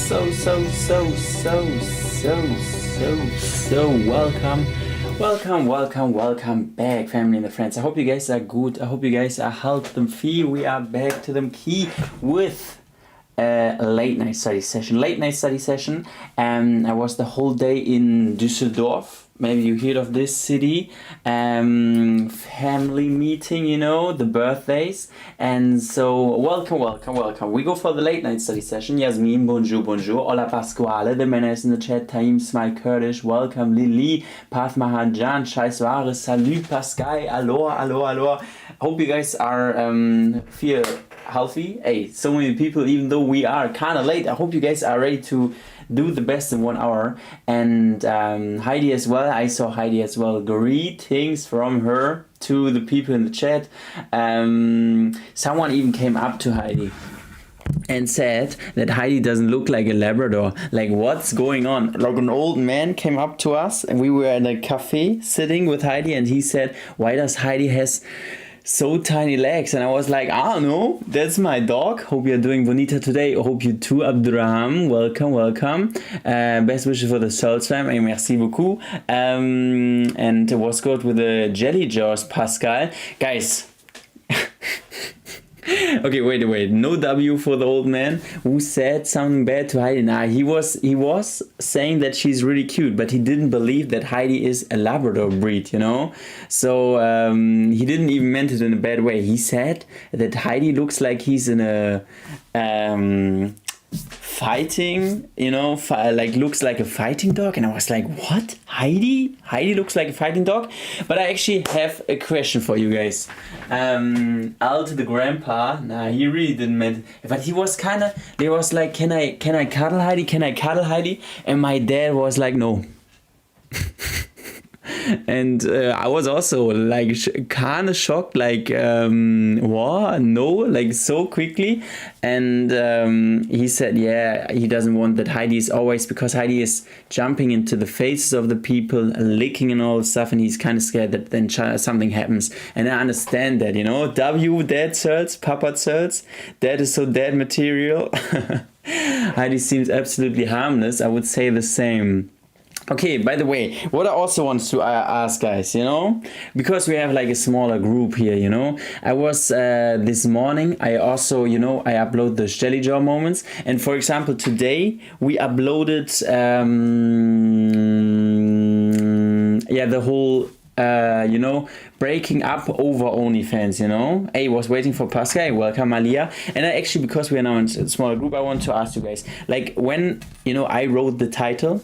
Welcome back, family and friends. I hope you guys are good. I hope you guys are healthy. We are back to the key with a late night study session. I was the whole day in Düsseldorf. Maybe you heard of this city. Family meeting, you know, the birthdays. And so, welcome. We go for the late night study session. Yasmin, bonjour. Hola Pasquale, the manners in the chat. Taim, Smile Kurdish, welcome. Lily, Path Mahajan, Scheiß Ware, salut Pascal, aloha. Hope you guys are feel healthy. Hey, so many people, even though we are kind of late, I hope you guys are ready to do the best in 1 hour. And Heidi as well. I saw Heidi as well. Greetings from her to the people in the chat. Someone even came up to Heidi and said that Heidi doesn't look like a Labrador. Like, what's going on? Like, an old man came up to us and we were at a cafe sitting with Heidi, and he said, why does Heidi has so tiny legs? And I was like, I don't know, that's my dog. Hope you're doing bonita today. Hope you too, Abdurraham. Welcome. Best wishes for the Soul Slam. Et merci beaucoup. And it was good with the jelly jars, Pascal. Guys. Okay, wait. No W for the old man who said something bad to Heidi. Nah, he was saying that she's really cute, but he didn't believe that Heidi is a Labrador breed, you know? So he didn't even meant it in a bad way. He said that Heidi looks like he's in a fighting, you know, like looks like a fighting dog. And I was like, what? Heidi looks like a fighting dog? But I actually have a question for you guys. Al to the grandpa, nah, he really didn't mean it. But he was they was like, can I cuddle Heidi? And my dad was like, no. And I was also like kind of shocked, like what? No, like so quickly. And he said, yeah, he doesn't want that Heidi is always, because Heidi is jumping into the faces of the people, licking and all the stuff, and he's kind of scared that then something happens. And I understand that, you know, dad cells, papa cells, that is so dead material. Heidi seems absolutely harmless. I would say the same. Okay, by the way, what I also want to ask, guys, you know, because we have like a smaller group here, you know, I was this morning, I also, you know, I upload the jelly jar moments, and for example, today we uploaded, the whole, you know, breaking up over OnlyFans, you know. I was waiting for Pascal. Welcome, Malia. And I actually, because we are now in a smaller group, I want to ask you guys, like, when, you know, I wrote the title,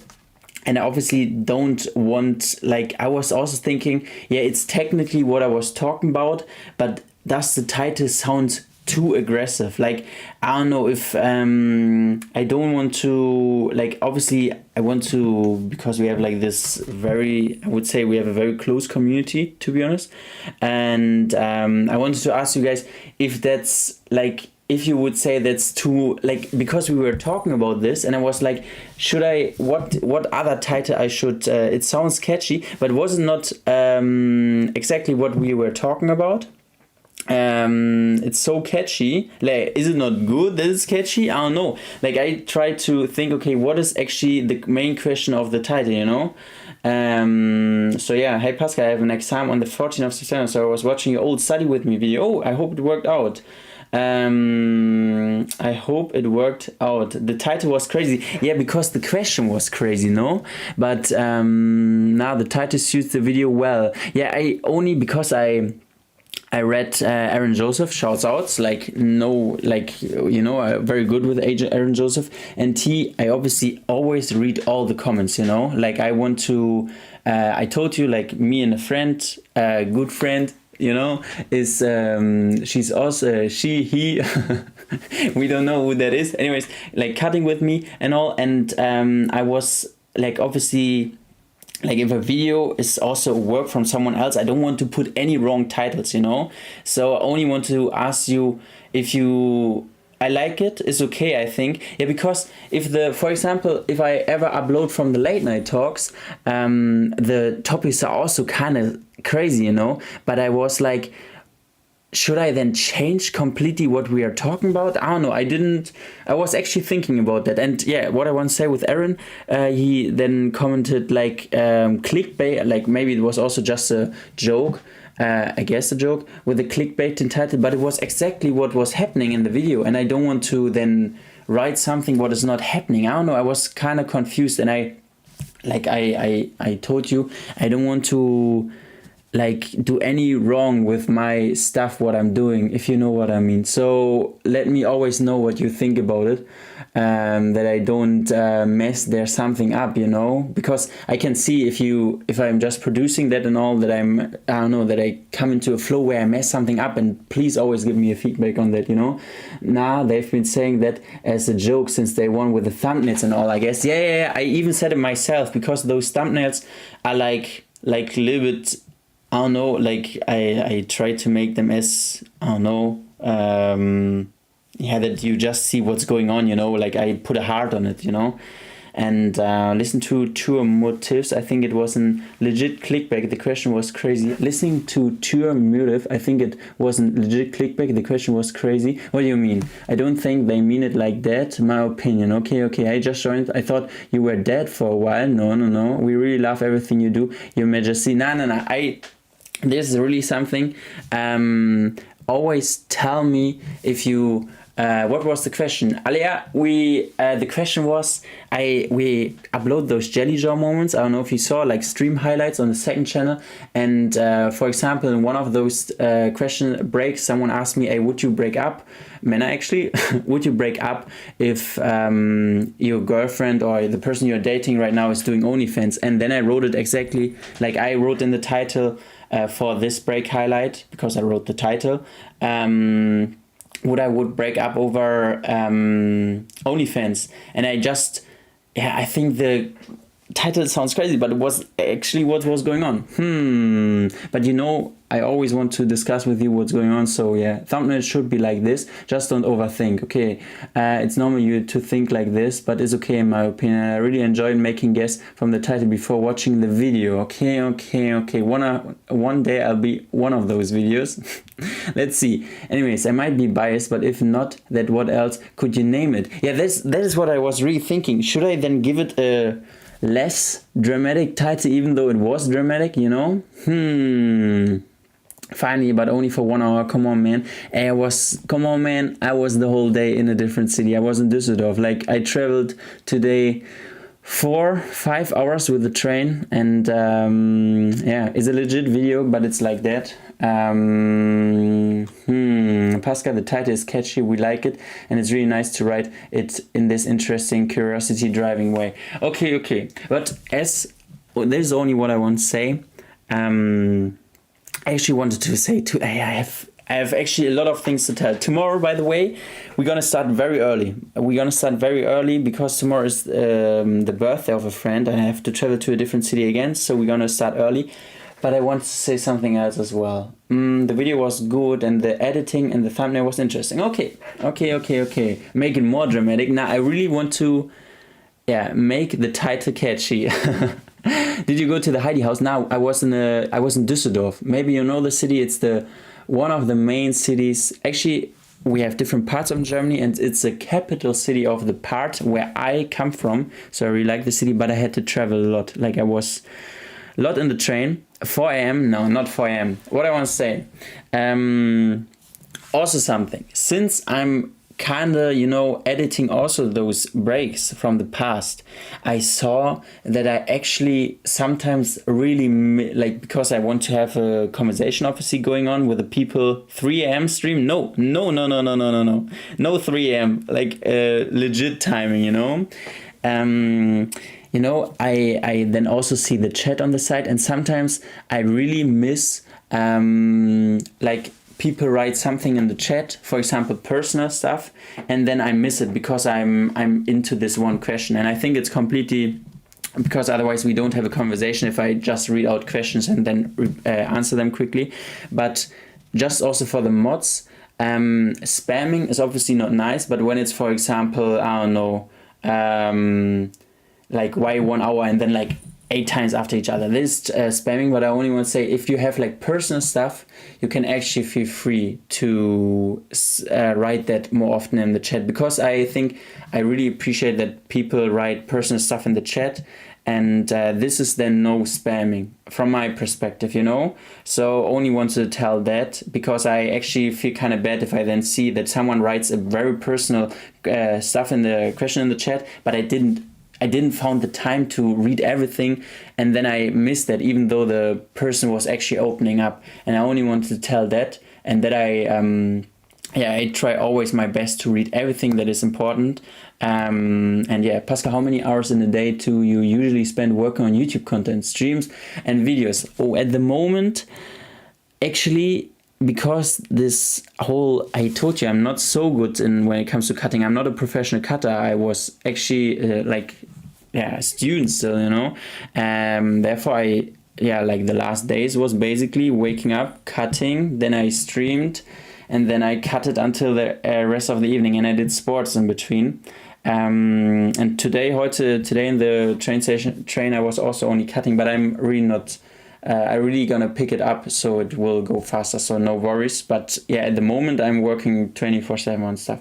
and I obviously don't want, like, I was also thinking, yeah, it's technically what I was talking about, but does the title sound too aggressive? Like, I don't know if, I don't want to, like, obviously I want to, because we have like this very, I would say we have a very close community, to be honest. And I wanted to ask you guys if that's like, if you would say that's too, like, because we were talking about this and I was like, should I, what other title I should, it sounds catchy, but was it not exactly what we were talking about? It's so catchy. Like, is it not good that it's catchy? I don't know. Like, I tried to think, okay, what is actually the main question of the title, you know? So yeah, hey Pascal, I have an exam on the 14th of September, so I was watching your old study with me video. Oh, I hope it worked out. I hope it worked out. The title was crazy. Yeah, because the question was crazy, no? But now the title suits the video well. Yeah, I only because I read Aaron Joseph, shouts outs, like, no, like, you know, very good with Aaron Joseph. And I obviously always read all the comments, you know, like I want to, I told you, like, me and a friend, good friend, you know, is she's also he we don't know who that is, anyways, like cutting with me and all. And I was like, obviously, like, if a video is also work from someone else, I don't want to put any wrong titles, you know. So I only want to ask you if I like it, it's okay, I think. Yeah, because for example, if I ever upload from the late night talks, the topics are also kind of crazy, you know. But I was like, should I then change completely what we are talking about? I don't know. I was actually thinking about that. And yeah, what I want to say with Aaron, he then commented like clickbait, like maybe it was also just a joke. I guess a joke with the clickbait title, but it was exactly what was happening in the video, and I don't want to then write something what is not happening. I don't know, I was kind of confused, and I told you, I don't want to like do any wrong with my stuff, what I'm doing, if you know what I mean. So let me always know what you think about it, that I don't mess there something up, you know, because I can see if I'm just producing that and all, that I don't know, that I come into a flow where I mess something up, and please always give me a feedback on that, you know. Nah, they've been saying that as a joke since day one with the thumbnails and all, I guess. Yeah, I even said it myself, because those thumbnails are like a little bit, I don't know, like I try to make them as, I don't know, that you just see what's going on, you know, like I put a heart on it, you know. And listen to Tour Motives, I think it was a legit clickbait, the question was crazy. Listening to Tour Motive, I think it wasn't legit clickbait, the question was crazy. What do you mean? I don't think they mean it like that, my opinion. Okay, I just joined, I thought you were dead for a while. No, we really love everything you do, Your Majesty. No, this is really something. Always tell me if you. What was the question? Alia, the question was, we upload those jelly jaw moments. I don't know if you saw, like stream highlights on the second channel. And for example, in one of those question breaks, someone asked me, hey, would you break up? Mena, actually, would you break up if your girlfriend or the person you're dating right now is doing OnlyFans? And then I wrote it exactly like I wrote in the title for this break highlight, because I wrote the title. Would break up over OnlyFans, and I think the title sounds crazy, but it was actually what was going on. But you know, I always want to discuss with you what's going on, so yeah, thumbnail should be like this, just don't overthink, okay? It's normal you to think like this, but it's okay in my opinion. I really enjoyed making guess from the title before watching the video, okay? One day I'll be one of those videos. Let's see. Anyways, I might be biased, but if not, that what else could you name it? Yeah, that is what I was really thinking. Should I then give it a less dramatic title, even though it was dramatic, you know? Finally, but only for 1 hour. Come on, man. I was the whole day in a different city. I was in Düsseldorf. Like, I traveled today 4-5 hours with the train, and yeah, it's a legit video, but it's like that. Pascal, the title is catchy, we like it, and it's really nice to write it in this interesting curiosity driving way. Okay, but this is only what I want to say. I actually wanted to say I have actually a lot of things to tell. Tomorrow, by the way, we're gonna start very early. Because tomorrow is the birthday of a friend, and I have to travel to a different city again, so we're gonna start early. But I want to say something else as well. The video was good, and the editing and the thumbnail was interesting. Okay. Make it more dramatic. Now I really want to, make the title catchy. Did you go to the Heidi house? Now I was in Düsseldorf. Maybe you know the city. It's one of the main cities. Actually, we have different parts of Germany, and it's the capital city of the part where I come from. So I really like the city, but I had to travel a lot. Like I was a lot in the train. 4 a.m. No, not 4 a.m. What I want to say. Also something. Since I'm kinda, editing also those breaks from the past, I saw that I actually sometimes really, because I want to have a conversation obviously going on with the people, 3 a.m. stream, no 3 a.m. like legit timing, I then also see the chat on the side, and sometimes I really miss people write something in the chat, for example, personal stuff, and then I miss it because I'm into this one question, and I think it's completely because otherwise we don't have a conversation if I just read out questions and then answer them quickly. But just also for the mods, spamming is obviously not nice, but when it's, for example, I don't know, like why 1 hour and then like 8 times after each other. This is spamming, but I only want to say if you have like personal stuff, you can actually feel free to write that more often in the chat, because I think I really appreciate that people write personal stuff in the chat, and this is then no spamming from my perspective, you know. So only want to tell that, because I actually feel kind of bad if I then see that someone writes a very personal stuff in the question in the chat, but I didn't found the time to read everything, and then I missed that, even though the person was actually opening up. And I only wanted to tell that, and that I try always my best to read everything that is important. And yeah, Pascal, how many hours in a day do you usually spend working on YouTube content, streams and videos? Oh, at the moment, actually, because this whole, I told you, I'm not so good in when it comes to cutting. I'm not a professional cutter. I was actually a student still, you know. Therefore, like the last days was basically waking up, cutting, then I streamed, and then I cut it until the rest of the evening, and I did sports in between. And today in the train I was also only cutting, but I'm really not. I really gonna pick it up so it will go faster, so no worries. But yeah, at the moment I'm working 24/7 on stuff.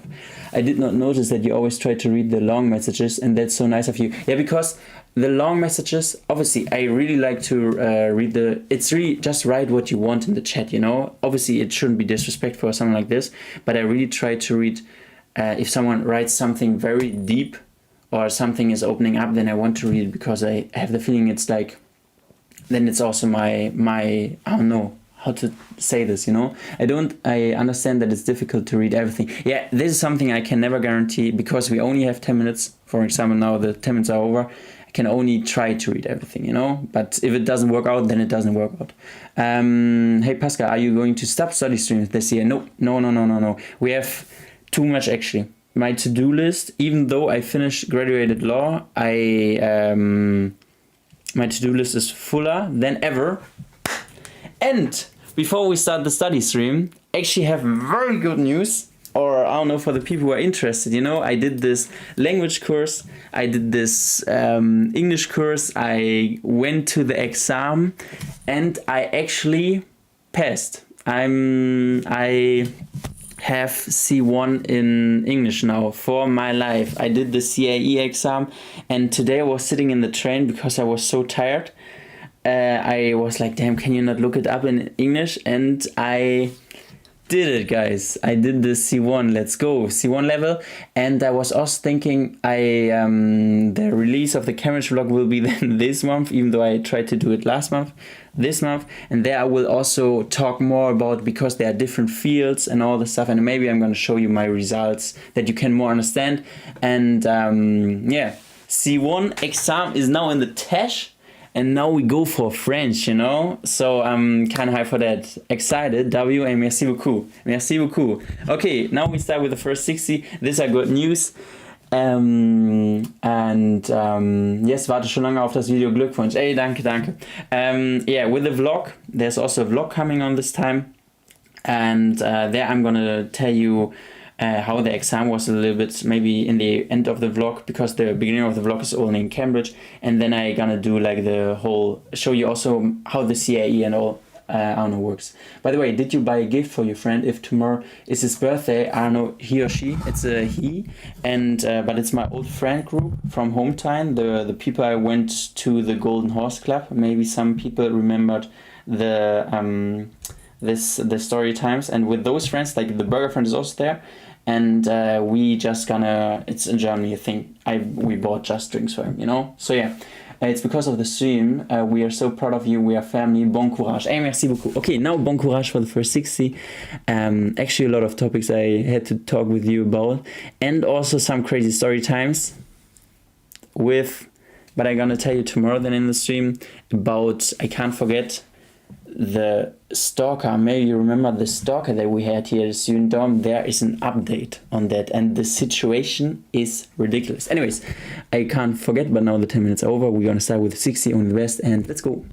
I did not notice that you always try to read the long messages, and that's so nice of you. Yeah, because the long messages, obviously I really like to read it's really just write what you want in the chat, you know. Obviously it shouldn't be disrespectful or something like this, but I really try to read if someone writes something very deep or something is opening up, then I want to read it, because I have the feeling it's like, then it's also my I don't know how to say this, you know. I understand that it's difficult to read everything. Yeah, this is something I can never guarantee, because we only have 10 minutes. For example, now the 10 minutes are over. I can only try to read everything, you know. But if it doesn't work out, then it doesn't work out. Hey Pascal, are you going to stop study streams this year? No. We have too much actually. My to-do list, even though I finished graduated law, my to-do list is fuller than ever. And before we start the study stream, actually have very good news, or I don't know, for the people who are interested, you know. I did this language course, I did this English course, I went to the exam, and I actually passed. I have C1 in English now for my life. I did the CAE exam, and today I was sitting in the train because I was so tired. I was like, damn, can you not look it up in English? And I did it, guys. I did the C1. Let's go, C1 level. And I was also thinking the release of the Cambridge vlog will be then this month, even though I tried to do it this month, and there I will also talk more about, because there are different fields and all the stuff, and maybe I'm going to show you my results that you can more understand. And yeah, C1 exam is now in the TESH, and now we go for French, you know. So I'm kind of high for that. Excited. W and merci beaucoup. Merci beaucoup. Okay, now we start with the first 60. These are good news. Yes, warte schon lange auf das Video. Glückwunsch. Ey, danke. Yeah, with the vlog, there's also a vlog coming on this time, and there I'm gonna tell you how the exam was a little bit, maybe in the end of the vlog, because the beginning of the vlog is only in Cambridge, and then I gonna do like the whole, show you also how the CAE and all I don't know works. By the way, did you buy a gift for your friend? If tomorrow is his birthday, I don't know, he or she, it's a he, and but it's my old friend group from home time, the people I went to the Golden Horse Club. Maybe some people remembered the the story times, and with those friends, like the burger friend is also there, and we just gonna, it's in Germany, I think we bought just drinks for him, you know. So yeah, it's because of the stream. We are so proud of you. We are family. Bon courage. Hey, merci beaucoup. Okay, now bon courage for the first 60. Actually, a lot of topics I had to talk with you about, and also some crazy story times but I'm gonna tell you tomorrow then in the stream about, I can't forget, the stalker. Maybe you remember the stalker that we had here at the student dorm. There is an update on that, and the situation is ridiculous. Anyways, I can't forget, but now the 10 minutes are over. We're gonna start with 60 on the best, and let's go.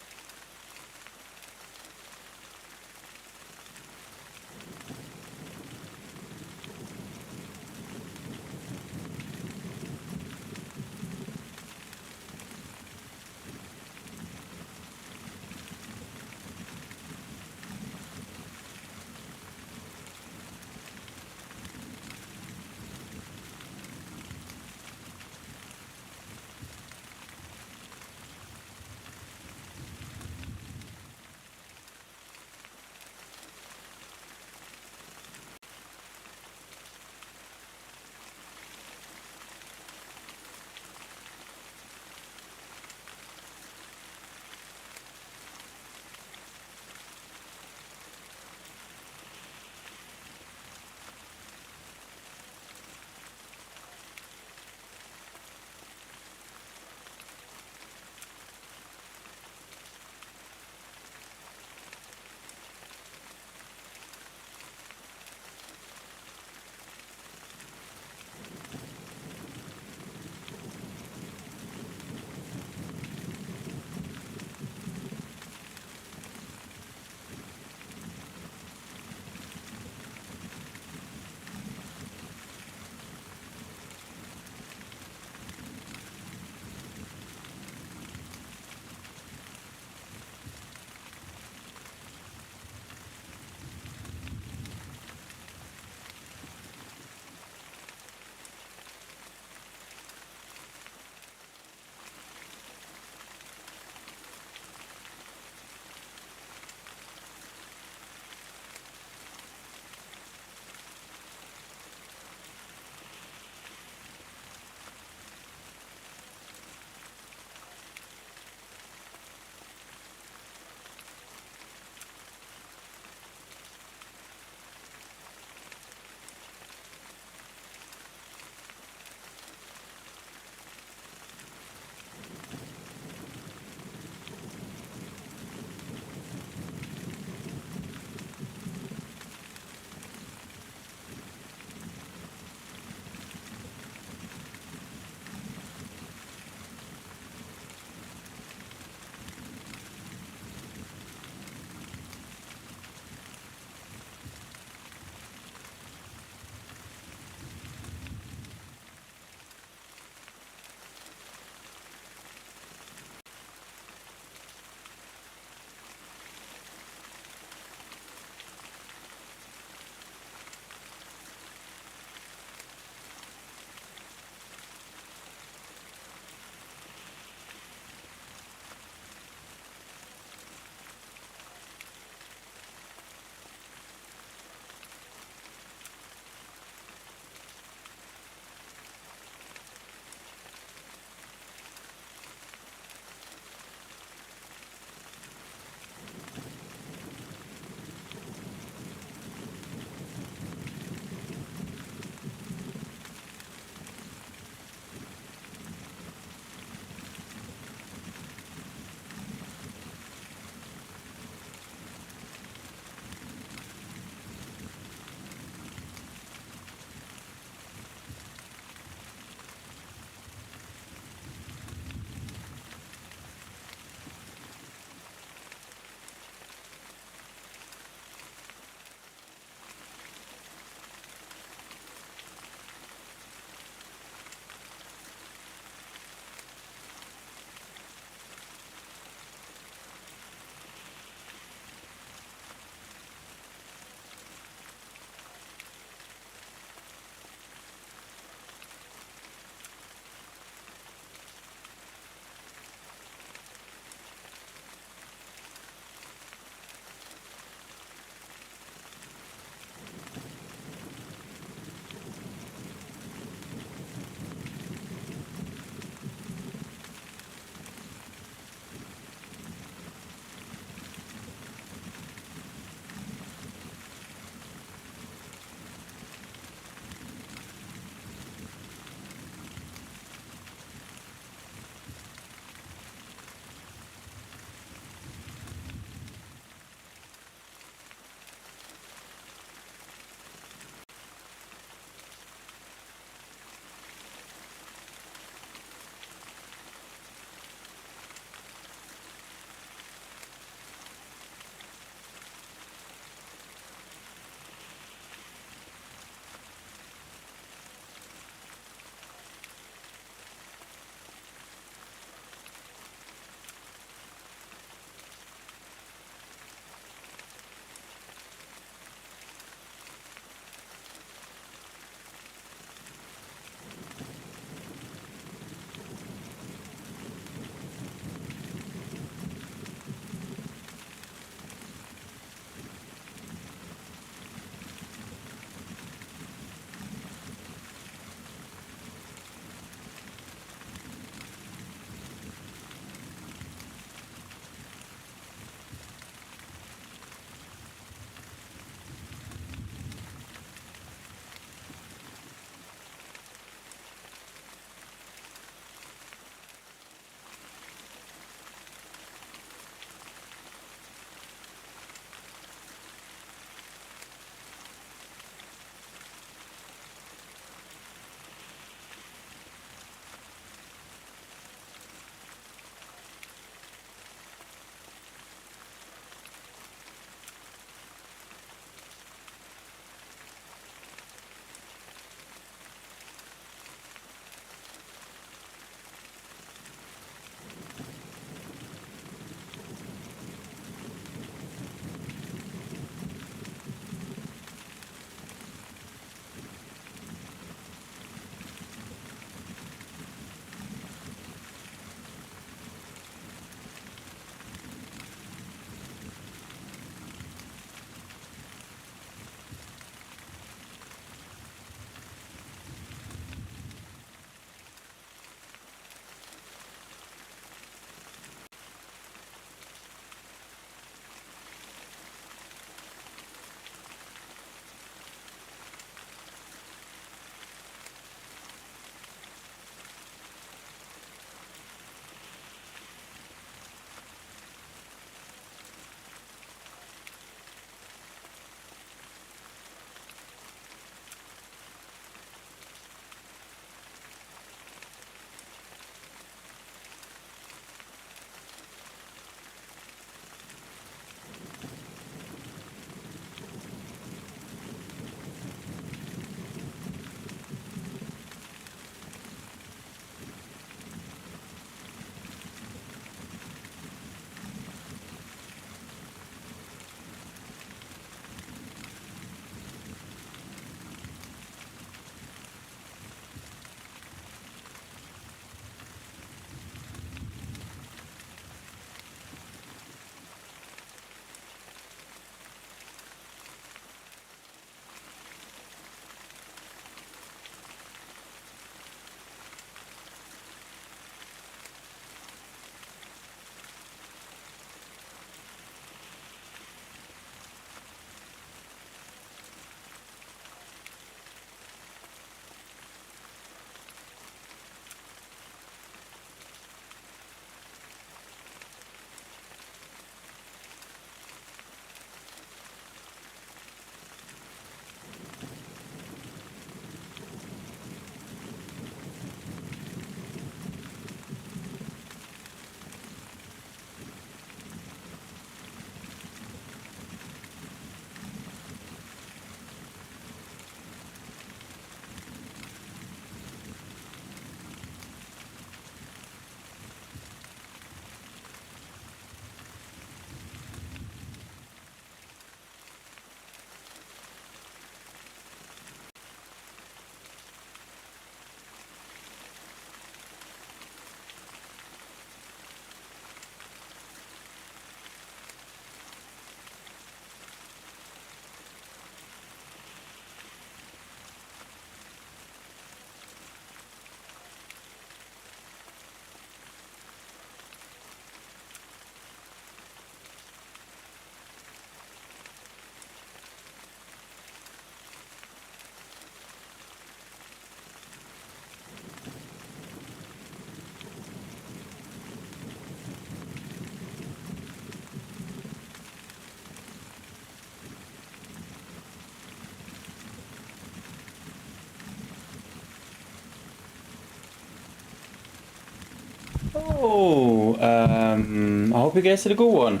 I hope you guys had a good one.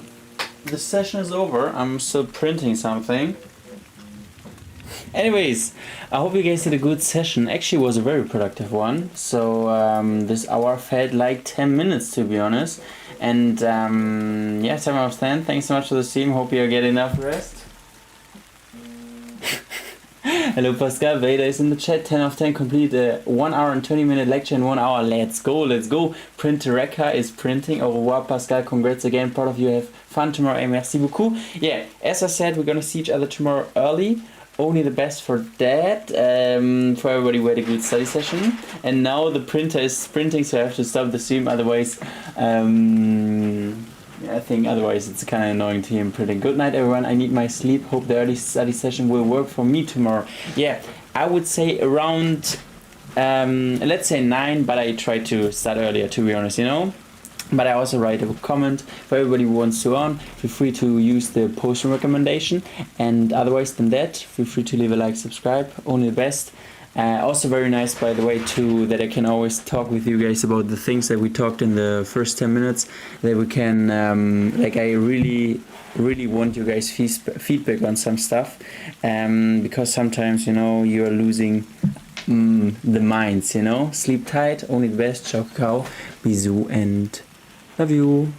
The session is over. I'm still printing something. Anyways, I hope you guys had a good session. Actually, it was a very productive one. So this hour felt like 10 minutes, to be honest. And yeah, 7 out of 10. Thanks so much for the stream. Hope you get enough rest. Hello Pascal, Vader is in the chat. 10 out of 10, complete a 1 hour and 20-minute lecture in 1 hour. Let's go, let's go. Printereka is printing. Au revoir Pascal, congrats again. Proud of you, have fun tomorrow. Et merci beaucoup. Yeah, as I said, we're gonna see each other tomorrow early. Only the best for that. For everybody who had a good study session. And now the printer is printing, so I have to stop the stream, otherwise I think otherwise it's kind of annoying to hear printing. Good night everyone, I need my sleep. Hope the early study session will work for me tomorrow. Yeah, I would say around, let's say 9, but I try to start earlier, to be honest, you know. But I also write a comment for everybody who wants to on. Feel free to use the post recommendation. And otherwise than that, feel free to leave a like, subscribe. Only the best. Also very nice, by the way, too, that I can always talk with you guys about the things that we talked in the first 10 minutes. That we can, like, I really want you guys feedback on some stuff. Because sometimes, you know, you're losing the minds, you know. Sleep tight, only the best. Ciao, ciao, bisous, and love you.